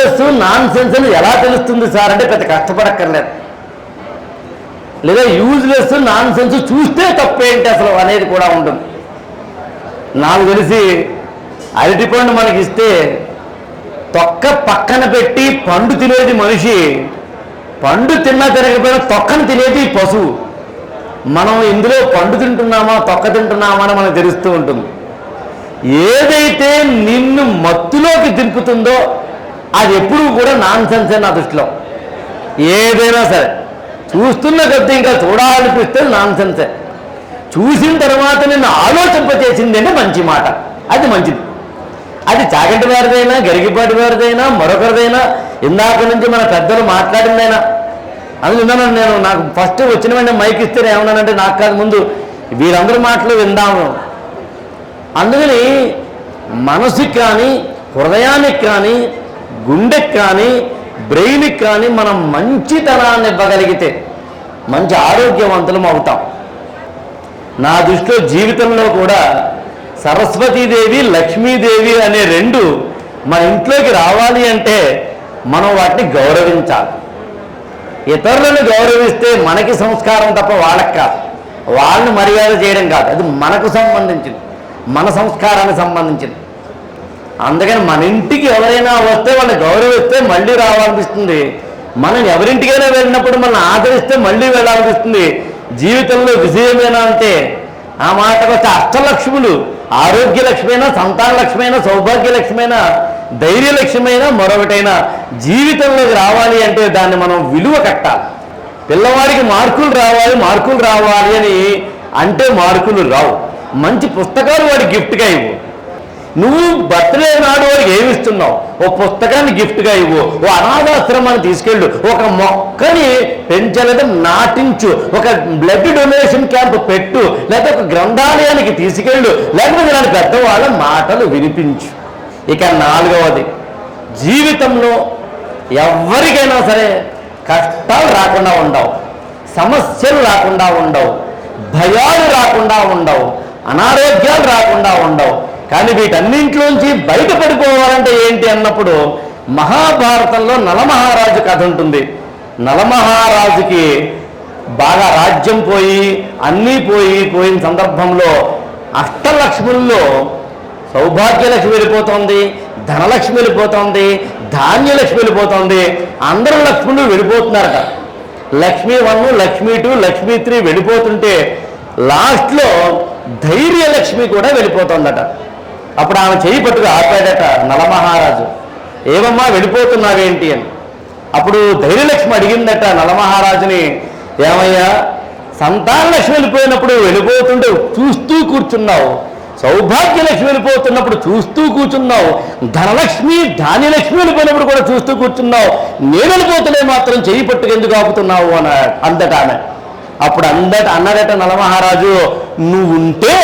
Useless non sense అని ఎలా తెలుస్తుంది సార్ అంటే పెద్ద కష్టపడక్కర్లేదు. లేదా యూజ్లెస్ నాన్ సెన్స్ చూస్తే తప్పేంటి అసలు అనేది కూడా ఉంటుంది. నాకు తెలిసి అరటిపండు మనకి ఇస్తే తొక్క పక్కన పెట్టి పండు తినేది మనిషి, పండు తిన్నా తినకపోయినా తొక్కను తినేది పశువు. మనం ఇందులో పండు తింటున్నామా తొక్క తింటున్నామా అని మనకు తెలుస్తూ ఉంటుంది. ఏదైతే నిన్ను మత్తులోకి దింపుతుందో అది ఎప్పుడూ కూడా నాన్ సెన్సే నా దృష్టిలో. ఏదైనా సరే చూస్తున్న కొద్దీ ఇంకా చూడాలనిపిస్తే నాన్ సెన్సే. చూసిన తర్వాత నిన్ను ఆలోచింపచేసింది అంటే మంచి మాట, అది మంచిది. అది చాగంటి వారిదైనా గరిగిపాటి వారిదైనా మరొకరిదైనా ఇందాక నుంచి మన పెద్దలు మాట్లాడిందైనా. అందుకన్నా నేను నాకు ఫస్ట్ వచ్చిన వెంటనే మైక్ ఇస్తే ఏమన్నానంటే నాకు కాదు ముందు వీరందరి మాటలు విందాము. అందుకని మనసుకి కానీ హృదయానికి కానీ గుండెకి కానీ బ్రెయిన్కి కానీ మనం మంచితనాన్ని ఇవ్వగలిగితే మంచి ఆరోగ్యవంతులం అవుతాం. నా దృష్టిలో జీవితంలో కూడా సరస్వతీదేవి లక్ష్మీదేవి అనే రెండు మన ఇంట్లోకి రావాలి అంటే మనం వాటిని గౌరవించాలి. ఇతరులను గౌరవిస్తే మనకి సంస్కారం తప్ప వాళ్ళకి కాదు, వాళ్ళని మర్యాద చేయడం కాదు, అది మనకు సంబంధించింది, మన సంస్కారానికి సంబంధించింది. అందుకని మన ఇంటికి ఎవరైనా వస్తే వాళ్ళని గౌరవిస్తే మళ్ళీ రావాలనిపిస్తుంది. మనం ఎవరింటికైనా వెళ్ళినప్పుడు మనల్ని ఆదరిస్తే మళ్ళీ వెళ్ళాలనిపిస్తుంది. జీవితంలో విజయమేనా అంటే ఆ మాటకు వస్తే అష్టలక్ష్ములు, ఆరోగ్యలక్ష్మైనా, సంతానలక్ష్మైనా, సౌభాగ్యలక్ష్మైనా, ధైర్యలక్ష్మైనా, మరొకటైనా జీవితంలోకి రావాలి అంటే దాన్ని మనం విలువ కట్టాలి. పిల్లవాడికి మార్కులు రావాలి అని అంటే మార్కులు రావు. మంచి పుస్తకాలు వాడికి గిఫ్ట్గా ఇవ్వు. నువ్వు బర్త్డే నాడు వాడికి ఏమి ఇస్తున్నావు? ఓ పుస్తకాన్ని గిఫ్ట్గా ఇవ్వు, ఓ అనాథాశ్రమాన్ని తీసుకెళ్ళు, ఒక మొక్కని పెంచలేదా నాటించు, ఒక బ్లడ్ డొనేషన్ క్యాంప్ పెట్టు, లేకపోతే ఒక గ్రంథాలయానికి తీసుకెళ్ళు, లేకపోతే ఇలాంటి పెద్దవాళ్ళ మాటలు వినిపించు. ఇక నాలుగవది, జీవితంలో ఎవరికైనా సరే కష్టాలు రాకుండా ఉండవు, సమస్యలు రాకుండా ఉండవు, భయాలు రాకుండా ఉండవు, అనారోగ్యాలు రాకుండా ఉండవు. కానీ వీటన్నింటిలోంచి బయటపడిపోవాలంటే ఏంటి అన్నప్పుడు మహాభారతంలో నలమహారాజు కథ ఉంటుంది. నలమహారాజుకి బాగా రాజ్యం పోయి అన్నీ పోయిన సందర్భంలో అష్టలక్ష్ముల్లో సౌభాగ్యలక్ష్మి వెళ్ళిపోతుంది, ధనలక్ష్మి వెళ్ళిపోతుంది, ధాన్యలక్ష్మి వెళ్ళిపోతుంది, అందరూ లక్ష్ములు వెళ్ళిపోతున్నారట. లక్ష్మీ 1, లక్ష్మీ 2, లక్ష్మీ 3 వెళ్ళిపోతుంటే లాస్ట్లో ధైర్యలక్ష్మి కూడా వెళ్ళిపోతుందట. అప్పుడు ఆమె చేయి పట్టుకు ఆపాడట నలమహారాజు, ఏమమ్మా వెళ్ళిపోతున్నావేంటి అని. అప్పుడు ధైర్యలక్ష్మి అడిగిందట నలమహారాజుని, ఏమయ్యా సంతానలక్ష్మి వెళ్ళిపోయినప్పుడు వెళ్ళిపోతుంటే చూస్తూ కూర్చున్నావు, సౌభాగ్యలక్ష్మి వెళ్ళిపోతున్నప్పుడు చూస్తూ కూర్చున్నావు, ధనలక్ష్మి ధాన్యలక్ష్మి వెళ్ళిపోయినప్పుడు కూడా చూస్తూ కూర్చున్నావు, నేను వెళ్ళిపోతున్నా మాత్రం చేయి పట్టుకు ఎందుకు ఆపుతున్నావు అని అందట ఆమె. అప్పుడు అన్నాడట నలమహారాజు, నువ్వుంటే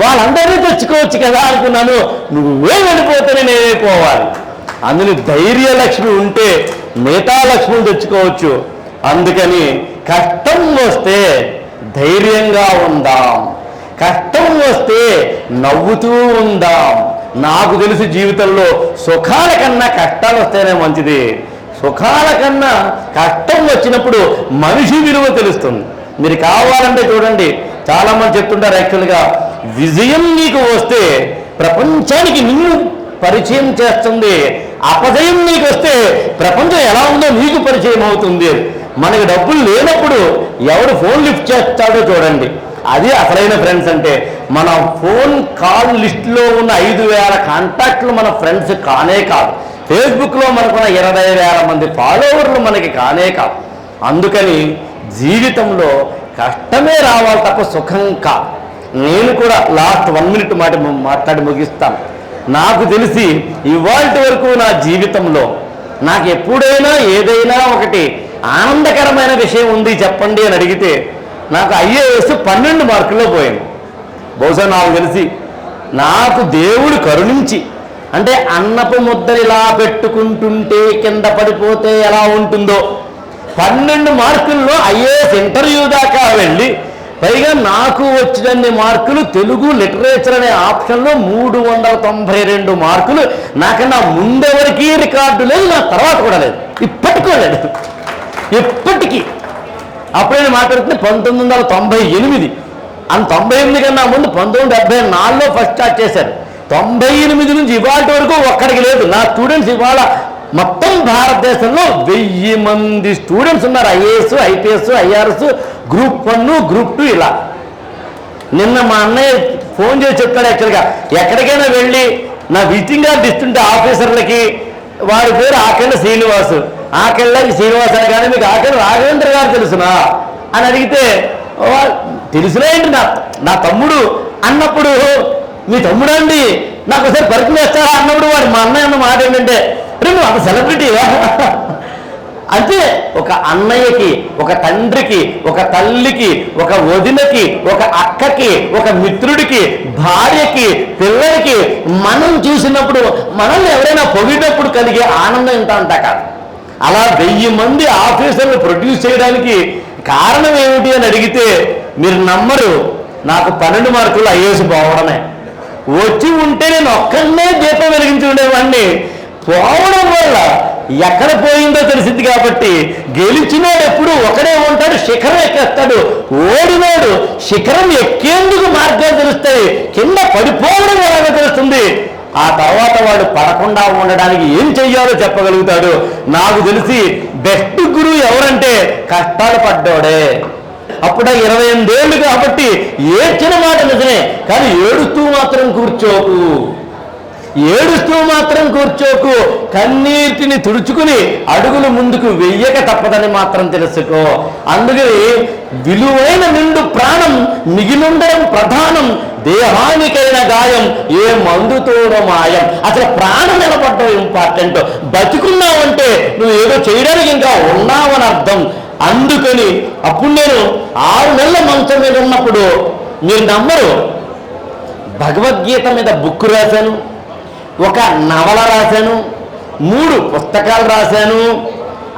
వాళ్ళందరినీ తెచ్చుకోవచ్చు కదా అనుకున్నాను, నువ్వే వెళ్ళిపోతేనే నేనే పోవాలి. అందులో ధైర్యలక్ష్మి ఉంటే మిగతా లక్ష్ములు తెచ్చుకోవచ్చు. అందుకని కష్టం వస్తే ధైర్యంగా ఉందాం, కష్టం వస్తే నవ్వుతూ ఉందాం. నాకు తెలిసి జీవితంలో సుఖాల కన్నా కష్టాలు వస్తేనే మంచిది. సుఖాల కన్నా కష్టం వచ్చినప్పుడు మనిషి విలువ తెలుస్తుంది. మీరు కావాలంటే చూడండి, చాలామంది చెప్తుంటారు యాక్చువల్గా విజయం నీకు వస్తే ప్రపంచానికి నిన్ను పరిచయం చేస్తుంది, అపజయం నీకు వస్తే ప్రపంచం ఎలా ఉందో నీకు పరిచయం అవుతుంది. మనకి డబ్బులు లేనప్పుడు ఎవడు ఫోన్ లిఫ్ట్ చేస్తాడో చూడండి, అది అసలైన ఫ్రెండ్స్ అంటే. మన ఫోన్ కాల్ లిస్టులో ఉన్న 5,000 కాంటాక్ట్లు మన ఫ్రెండ్స్ కానే కాదు. ఫేస్బుక్లో మనకున్న 20,000 మంది ఫాలోవర్లు మనకి కానే కాదు. అందుకని జీవితంలో కష్టమే రావాలి తప్ప సుఖం కాదు. నేను కూడా లాస్ట్ 1 మినిట్ మాట్లాడి ముగిస్తాను. నాకు తెలిసి ఇవాల్టి వరకు నా జీవితంలో నాకు ఎప్పుడైనా ఏదైనా ఒకటి ఆనందకరమైన విషయం ఉంది చెప్పండి అని అడిగితే నాకు IAS 12 మార్కుల్లో పోయింది. బహుశా నాకు తెలిసి నాకు దేవుడు కరుణించి, అంటే అన్నపు ముద్దలు ఇలా పెట్టుకుంటుంటే కింద పడిపోతే ఎలా ఉంటుందో 12 మార్కుల్లో IAS ఇంటర్వ్యూ దాకా వెళ్ళి పైగా నాకు వచ్చినన్ని మార్కులు తెలుగు లిటరేచర్ అనే ఆప్షన్లో 392 మార్కులు. నాకన్నా ముందెవరికి రికార్డు లేదు, నా తర్వాత కూడా లేదు, ఇప్పటికీ లేదు, ఇప్పటికీ. అప్పుడే మాట్లాడుతుంది 1998. 98 కన్నా ముందు 1974లో ఫస్ట్ స్టార్ట్ చేశారు. 98 నుంచి ఇవాళ వరకు ఒక్కడికి లేదు. నా స్టూడెంట్స్ ఇవాళ మొత్తం భారతదేశంలో 1000 మంది స్టూడెంట్స్ ఉన్నారు. IAS, IPS, IRS, group 1, group 2 ఇలా. నిన్న మా అన్నయ్య ఫోన్ చేసి చెప్తాడు, యాక్చువల్గా ఎక్కడికైనా వెళ్ళి నా విజిటింగ్ కార్డు ఇస్తుంటే ఆఫీసర్లకి, వాడి పేరు ఆకెళ్ళ శ్రీనివాసు, ఆకెళ్ళకి శ్రీనివాస్ అని, కానీ మీకు ఆకెళ్ళ రాఘవేంద్ర గారు తెలుసునా అని అడిగితే తెలిసినా ఏంటి నా తమ్ముడు అన్నప్పుడు, మీ తమ్ముడు అండి నాకు ఒకసారి పరిచయం చేస్తారా అన్నప్పుడు వాడు మా అన్నయ్య అన్న మాట ఏంటంటే, నువ్వు అంత సెలబ్రిటీవా అంటే ఒక అన్నయ్యకి, ఒక తండ్రికి, ఒక తల్లికి, ఒక వదినకి, ఒక అక్కకి, ఒక మిత్రుడికి, భార్యకి, పిల్లలకి మనం చూసినప్పుడు, మనల్ని ఎవరైనా పొగిడినప్పుడు కలిగే ఆనందం ఇంత అంతా కాదు. అలా 1000 మంది ఆఫీసర్లు ప్రొడ్యూస్ చేయడానికి కారణం ఏమిటి అని అడిగితే మీరు నమ్మరు, నాకు 12 మార్కులు ఐఏఎస్ పోవడమే. వచ్చి ఉంటే నేను ఒక్కడనే దీపం వెలిగించి ఉండేవాడిని. పోవడం వల్ల ఎక్కడ పోయిందో తెలిసింది కాబట్టి, గెలిచినోడు ఎప్పుడు ఒకడే ఉంటాడు, శిఖరం ఎక్కేస్తాడు. ఓడినోడు శిఖరం ఎక్కేందుకు మార్గాలు తెలుస్తాయి, కింద పడిపోవడం ఎలాగో తెలుస్తుంది. ఆ తర్వాత వాడు పడకుండా ఉండడానికి ఏం చెయ్యాలో చెప్పగలుగుతాడు. నాకు తెలిసి బెస్ట్ గురువు ఎవరంటే కష్టాలు పడ్డాడే. అప్పుడే 28 ఏళ్ళు కాబట్టి ఏడ్చిన మాట నిజమే, కానీ ఏడుస్తూ మాత్రం కూర్చోకు, ఏడుస్తూ మాత్రం కూర్చోకు, కన్నీటిని తుడుచుకుని అడుగులు ముందుకు వెయ్యక తప్పదని మాత్రం తెలుసుకో. అందుకని విలువైన నిండు ప్రాణం మిగిలుండడం ప్రధానం, దేహానికైన గాయం ఏ మందుతోనో మాయం. అసలు ప్రాణం నిలబడటం ఇంపార్టెంట్. బతుకున్నావంటే నువ్వు ఏదో చేయడానికి ఇంకా ఉన్నావని అర్థం. అందుకని అప్పుడు నేను 6 నెలల మంచం మీద ఉన్నప్పుడు, మీరు నమ్మరు, భగవద్గీత మీద బుక్ రాశాను, ఒక నవల రాశాను, 3 పుస్తకాలు రాశాను,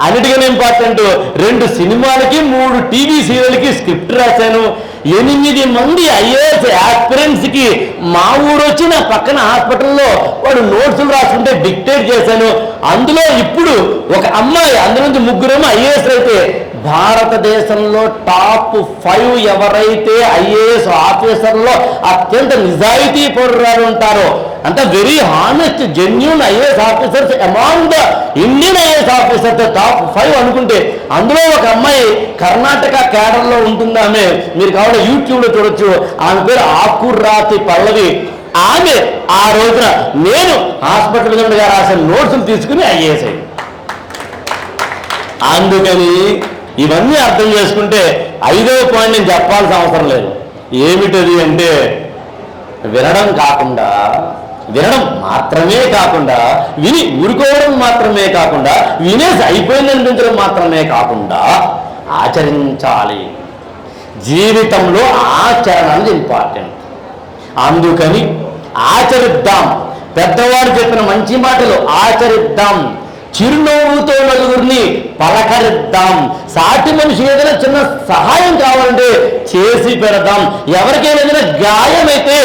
అన్నిటికన్నా ఇంపార్టెంట్ 2 సినిమాలకి, 3 టీవీ సీరియల్కి స్క్రిప్ట్ రాశాను. 8 మంది ఐఏఎస్ ఆస్పిరెంట్స్కి మా ఊరు వచ్చి నా పక్కన హాస్పిటల్లో వాడు నోట్సులు రాసుకుంటే డిక్టేట్ చేశాను. అందులో ఇప్పుడు ఒక అమ్మాయి, అందులో నుంచి 3 ఐఏఎస్ అయితే భారతదేశంలో టాప్ 5 ఎవరైతే ఐఏఎస్ ఆఫీసర్లో అత్యంత నిజాయితీ పరురాలు ఉంటారో, అంటే very honest genuine IAS officers among the Indian IAS officers top 5 అనుకుంటే అందులో ఒక అమ్మాయి కర్ణాటక క్యాడర్లో ఉంటుంది. ఆమె మీరు కావాలి యూట్యూబ్లో చూడొచ్చు, ఆమె పేరు ఆకుర్రాతి పల్లవి. ఆమె ఆ రోజున నేను హాస్పిటల్ నుండిగా రాసిన నోట్సులు తీసుకుని ఐఏఎస్ అయ్యి. అందుకని ఇవన్నీ అర్థం చేసుకుంటే 5వ పాయింట్ నేను చెప్పాల్సిన అవసరం లేదు. ఏమిటది అంటే, వినడం మాత్రమే కాకుండా, విని ఊరుకోవడం మాత్రమే కాకుండా, వినేసి అయిపోయింది అనిపించడం మాత్రమే కాకుండా ఆచరించాలి. జీవితంలో ఆచరణ అనేది ఇంపార్టెంట్. అందుకని ఆచరిద్దాం. పెద్దవాడు చెప్పిన మంచి మాటలు ఆచరిద్దాం. చిరునవ్వుతో నలుగురిని పలకరిద్దాం. సాటి మనిషి ఏదైనా చిన్న సహాయం కావాలంటే చేసి పెడదాం. ఎవరికైనా ఏదైనా గాయమైతే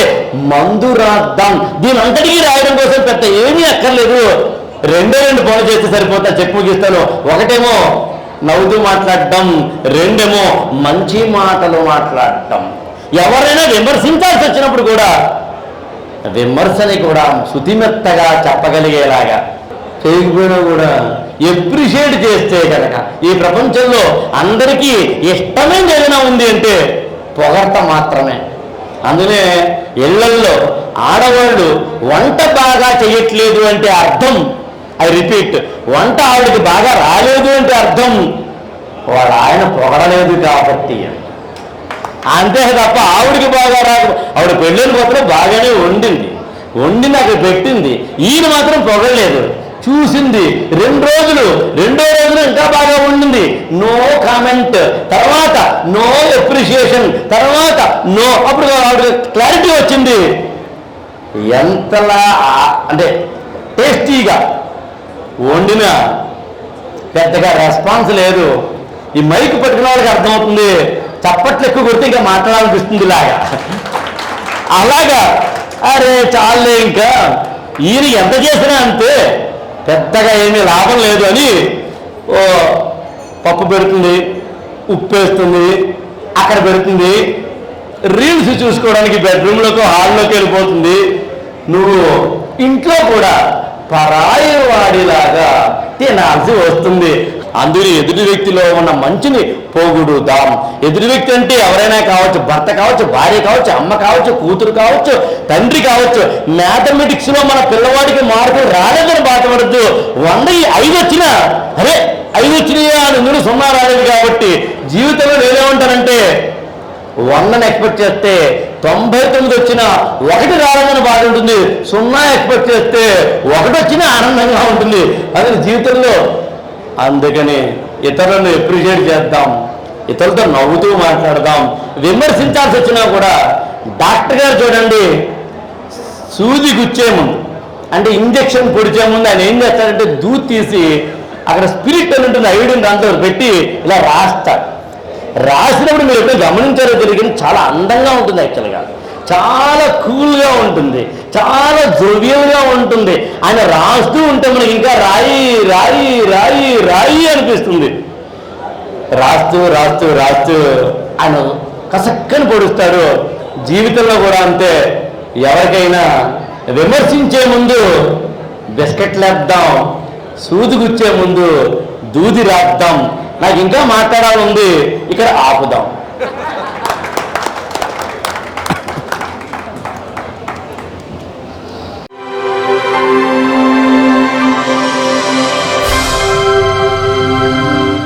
మందు రాద్దాం. దీని అంతటికీ రాయడం కోసం పెద్ద ఏమీ అక్కర్లేదు. 2 పనులు చేస్తే సరిపోతా. చెప్పు ముగిస్తాను. ఒకటేమో నవ్వుతూ మాట్లాడటం, 2 మంచి మాటలు మాట్లాడటం. ఎవరైనా విమర్శించాల్సి వచ్చినప్పుడు కూడా విమర్శని కూడా శుతిమెత్తగా చెప్పగలిగేలాగా, చేయకపోయినా కూడా ఎప్రిషియేట్ చేస్తే కనుక ఈ ప్రపంచంలో అందరికీ ఇష్టమైన ఏదైనా ఉంది అంటే పొగడ్త మాత్రమే. అందునే ఇళ్లల్లో ఆడవాళ్ళు వంట బాగా చేయట్లేదు అంటే అర్థం, ఐ రిపీట్, వంట ఆవిడకి బాగా రాలేదు అంటే అర్థం వాడు ఆయన పొగడలేదు కాబట్టి. అంతే తప్ప ఆవిడికి బాగా రాదు. ఆవిడ పెళ్ళిన మాత్రం బాగానే వండి నాకు పెట్టింది, ఈయన మాత్రం పొగడలేదు. చూసింది 2 రోజులు, 2వ రోజున ఇంకా బాగా ఉండింది, నో కామెంట్. తర్వాత నో అప్రిషియేషన్, తర్వాత నో. అప్పుడు ఆవిడ క్లారిటీ వచ్చింది. ఎంతలా అంటే టేస్టీగా వండినా పెద్దగా రెస్పాన్స్ లేదు. ఈ మైక్ పట్టుకున్న వాళ్ళకి అర్థమవుతుంది చప్పట్లు ఎక్కువ కొడితే ఇంకా మాట్లాడాలనిపిస్తుంది ఇలాగా. అలాగా అరే చాలే ఇంకా ఈయన ఎంత చేసినా అంతే, పెద్దగా ఏమీ లాభం లేదు అని ఓ పప్పు పెడుతుంది, ఉప్పు వేస్తుంది, అక్కడ పెడుతుంది, రీల్స్ చూసుకోవడానికి బెడ్రూమ్లోకి హాల్లోకి వెళ్ళిపోతుంది. నువ్వు ఇంట్లో కూడా పరాయి వాడిలాగా తినాల్సి వస్తుంది. అందులో ఎదుటి వ్యక్తిలో ఉన్న మంచిని పోగొడుదాం. ఎదుటి వ్యక్తి అంటే ఎవరైనా కావచ్చు, భర్త కావచ్చు, భార్య కావచ్చు, అమ్మ కావచ్చు, కూతురు కావచ్చు, తండ్రి కావచ్చు. మ్యాథమెటిక్స్లో మన పిల్లవాడికి మార్కులు రాలేదని బాధపడద్దు. 100 వచ్చినా అరే 5 వచ్చినాయా అని 0 రాలేదు కాబట్టి జీవితంలో నేనేమంటానంటే 100 ఎక్స్పెక్ట్ చేస్తే 99 వచ్చినా 1 రాలేదని బాధ ఉంటుంది. 0 ఎక్స్పెక్ట్ చేస్తే 1 వచ్చినా ఆనందంగా ఉంటుంది. అది జీవితంలో. అందుకని ఇతరులను అప్రిషియేట్ చేద్దాం, ఇతరులతో నవ్వుతూ మాట్లాడదాం. విమర్శించాల్సి వచ్చినా కూడా డాక్టర్ గారు చూడండి, సూది గుచ్చే ముందు అంటే ఇంజక్షన్ పొడిచే ముందు ఆయన ఏం చేస్తారంటే దూది తీసి అక్కడ స్పిరిట్ అని ఉంటుంది, ఐడిన్ దాంట్లో పెట్టి ఇలా రాస్తారు. రాసినప్పుడు మీరు ఎప్పుడో గమనించారో తెలియదు, చాలా అందంగా ఉంటుంది. యాక్చువల్గా చాలా కూల్గా ఉంటుంది, చాలా జోవియల్గా ఉంటుంది. ఆయన రాస్తూ ఉంటే మనకి ఇంకా రాయి రాయి రాయి రాయి అనిపిస్తుంది. రాస్తూ రాస్తూ రాస్తూ ఆయన కసక్కని పొడుస్తాడు. జీవితంలో కూడా అంతే. ఎవరికైనా విమర్శించే ముందు బిస్కెట్లు వేద్దాం, సూది గుచ్చే ముందు దూది రాద్దాం. నాకు ఇంకా మాట్లాడాలి ఉంది, ఇక్కడ ఆపుదాం.